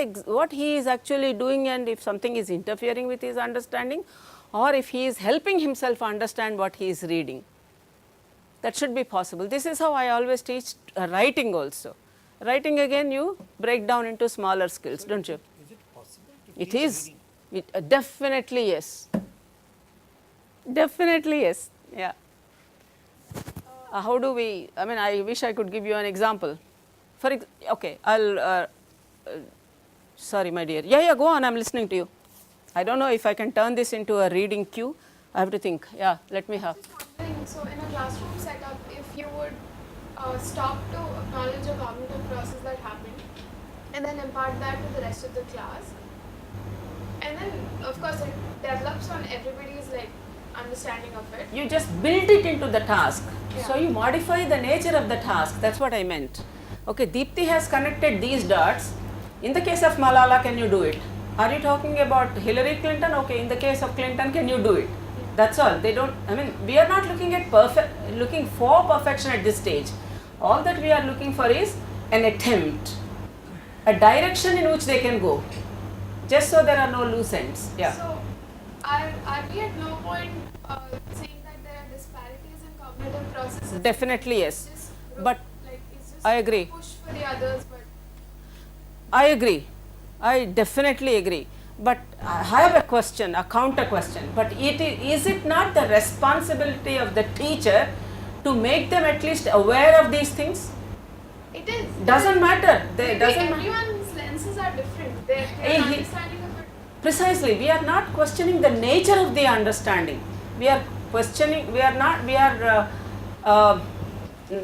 he is actually doing, and if something is interfering with his understanding, or if he is helping himself understand what he is reading. That should be possible. This is how I always teach writing also. Writing, again you break down into smaller skills, don't you? Is it possible to It teach is. reading? Definitely yes. Definitely yes. Yeah. How do we, I mean, I wish I could give you an example. Okay, I'll, sorry my dear. Yeah, go on, I'm listening to you. I don't know if I can turn this into a reading cue. I have to think. Yeah, let me have. So in a classroom setup, if you would stop to acknowledge a cognitive process that happened and then impart that to the rest of the class, and then of course it develops on everybody's understanding of it. You just build it into the task. Yeah. So you modify the nature of the task. That's what I meant. Okay, Deepthi has connected these dots. In the case of Malala, can you do it? Are you talking about Hillary Clinton? Okay, in the case of Clinton, can you do it? That's all. They don't, I mean, we are not looking for perfection at this stage. All that we are looking for is an attempt, a direction in which they can go, just so there are no loose ends. Yeah. So are we at no point saying that there are disparities in cognitive processes? Definitely yes. Just But it's just I agree. push for the others, but I agree. I definitely agree. But I have a question, a counter question. But is it not the responsibility of the teacher to make them at least aware of these things? it is. Doesn't matter. Everyone's lenses are different. Their understanding of it. Precisely. We are not questioning the nature of the understanding. We are questioning. We are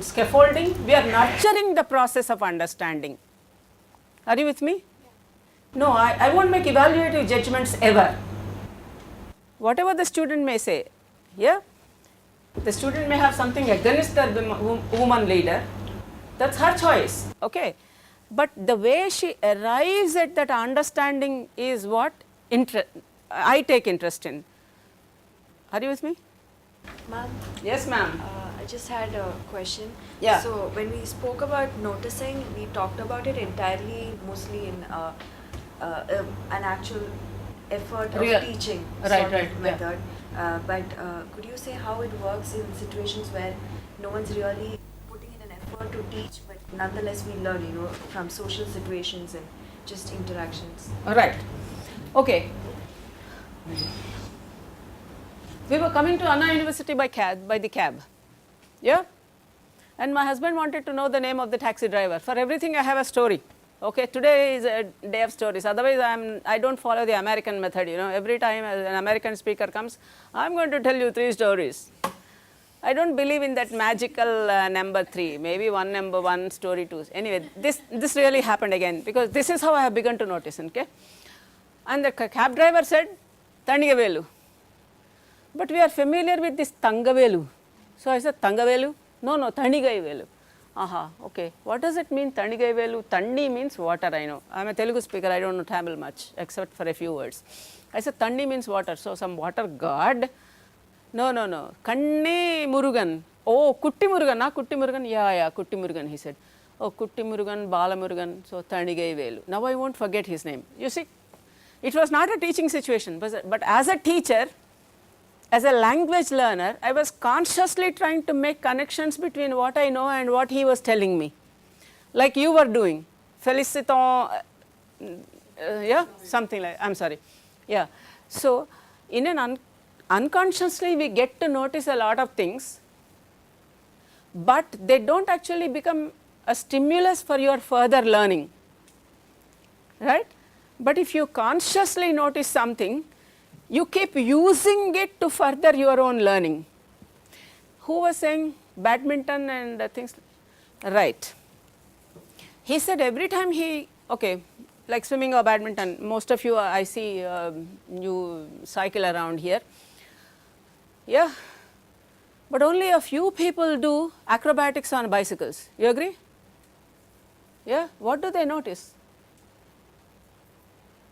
scaffolding. We are nurturing the process of understanding. Are you with me? No, I won't make evaluative judgments ever. Whatever the student may say, yeah, the student may have something against the woman leader, that's her choice, okay. But the way she arrives at that understanding is what I take interest in. Are you with me? Ma'am, Yes, ma'am. I I just had a question. Yeah. So when we spoke about noticing, we talked about it entirely, mostly in an actual effort of Real. teaching Right, sort right, of yeah. method. But could you say how it works in situations where no one's really putting in an effort to teach, but nonetheless we learn, you know, from social situations and just interactions? Right. Okay. We were coming to Anna University by the cab. Yeah? And my husband wanted to know the name of the taxi driver. For everything I have a story. Okay, today is a day of stories. Otherwise, I don't follow the American method, you know. Every time an American speaker comes, I'm going to tell you 3 stories. I don't believe in that magical number 3, maybe number 1, story 2. Anyway, this really happened again, because this is how I have begun to notice, okay. And the cab driver said, Thandigavelu. But we are familiar with this Thangavelu. So I said, Thangavelu? No, Thandigavelu. Aha, okay. What does it mean, Thandigavelu? Thandi means water, I know. I am a Telugu speaker, I don't know Tamil much, except for a few words. I said, Thandi means water, so some water god. No. Kanne Murugan. Oh, Kutti Murugan, na Kutti Murugan? Yeah, Kutti Murugan, he said. Oh, Kutti Murugan, Bala Murugan, so Thandigavelu. Now I won't forget his name. You see, it was not a teaching situation, but as a teacher, as a language learner, I was consciously trying to make connections between what I know and what he was telling me. Like you were doing. Feliciton, yeah, something like, I'm sorry. Yeah. So, in an unconsciously we get to notice a lot of things, but they don't actually become a stimulus for your further learning, right? But if you consciously notice something, you keep using it to further your own learning. Who was saying badminton and things? Right. He said every time okay, like swimming or badminton, most of you, I see you cycle around here. Yeah, but only a few people do acrobatics on bicycles. You agree? Yeah, what do they notice?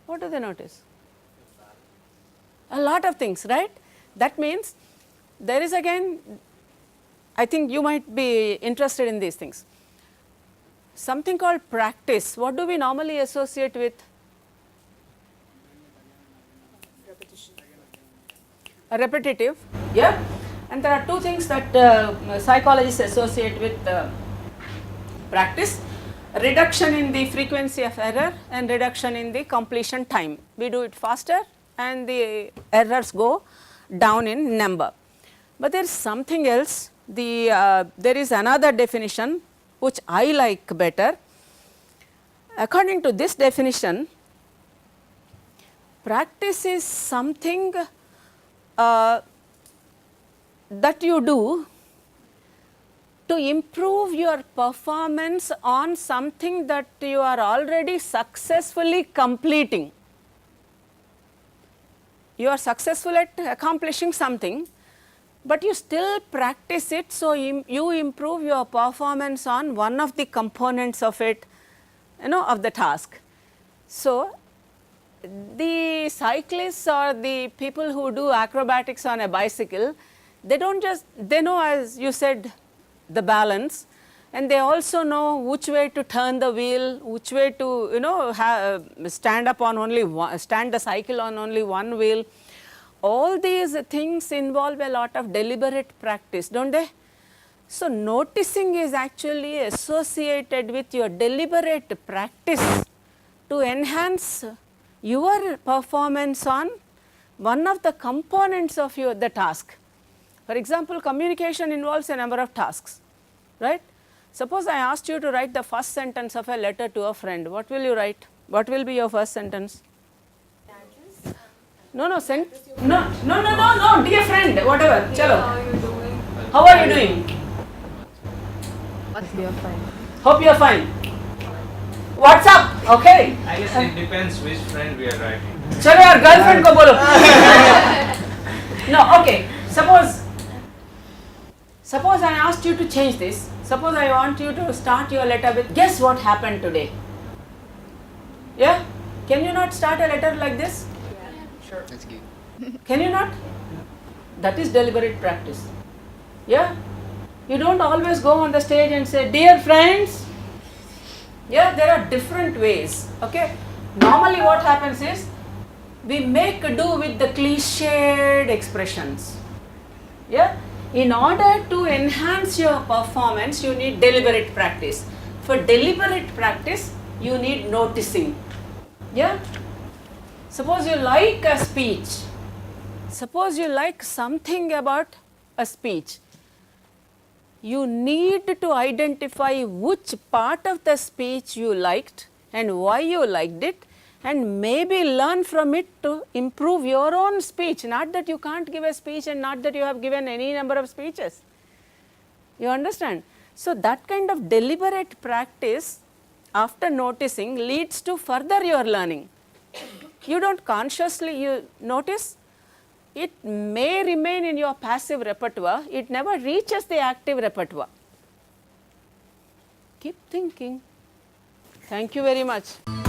What do they notice? A lot of things, right? That means there is again, I think you might be interested in these things. Something called practice. What do we normally associate with? Repetition. A repetitive, yeah. And there are 2 things that psychologists associate with practice. Reduction in the frequency of error and reduction in the completion time. We do it faster and the errors go down in number. But there is something else, there is another definition which I like better. According to this definition, practice is something that you do to improve your performance on something that you are already successfully completing. You are successful at accomplishing something, but you still practice it, so you improve your performance on one of the components of it, you know, of the task. So, the cyclists or the people who do acrobatics on a bicycle, they don't just, they know, as you said, the balance, and they also know which way to turn the wheel, which way to, you know, stand up on only one, stand the cycle on only one wheel. All these things involve a lot of deliberate practice, don't they? So, noticing is actually associated with your deliberate practice to enhance your performance on one of the components of the task. For example, communication involves a number of tasks, right? Suppose I asked you to write the first sentence of a letter to a friend. What will you write? What will be your first sentence? No, dear friend, whatever, chalo. How are you doing? We are fine. Hope you are fine. What's up? Okay. I guess it depends which friend we are writing. Chalo yaar, girlfriend ko bolo. No, okay. Suppose I asked you to change this. Suppose I want you to start your letter with, guess what happened today? Yeah? Can you not start a letter like this? Sure. That's good. Can you not? That is deliberate practice. Yeah? You don't always go on the stage and say, dear friends. Yeah, there are different ways. Okay. Normally what happens is, we make do with the cliched expressions. Yeah. In order to enhance your performance, you need deliberate practice. For deliberate practice, you need noticing. Yeah. Suppose you like a speech. Suppose you like something about a speech. You need to identify which part of the speech you liked and why you liked it, and maybe learn from it to improve your own speech. Not that you can't give a speech and not that you have given any number of speeches. You understand? So, that kind of deliberate practice after noticing leads to further your learning. You don't consciously you notice, it may remain in your passive repertoire, it never reaches the active repertoire. Keep thinking. Thank you very much.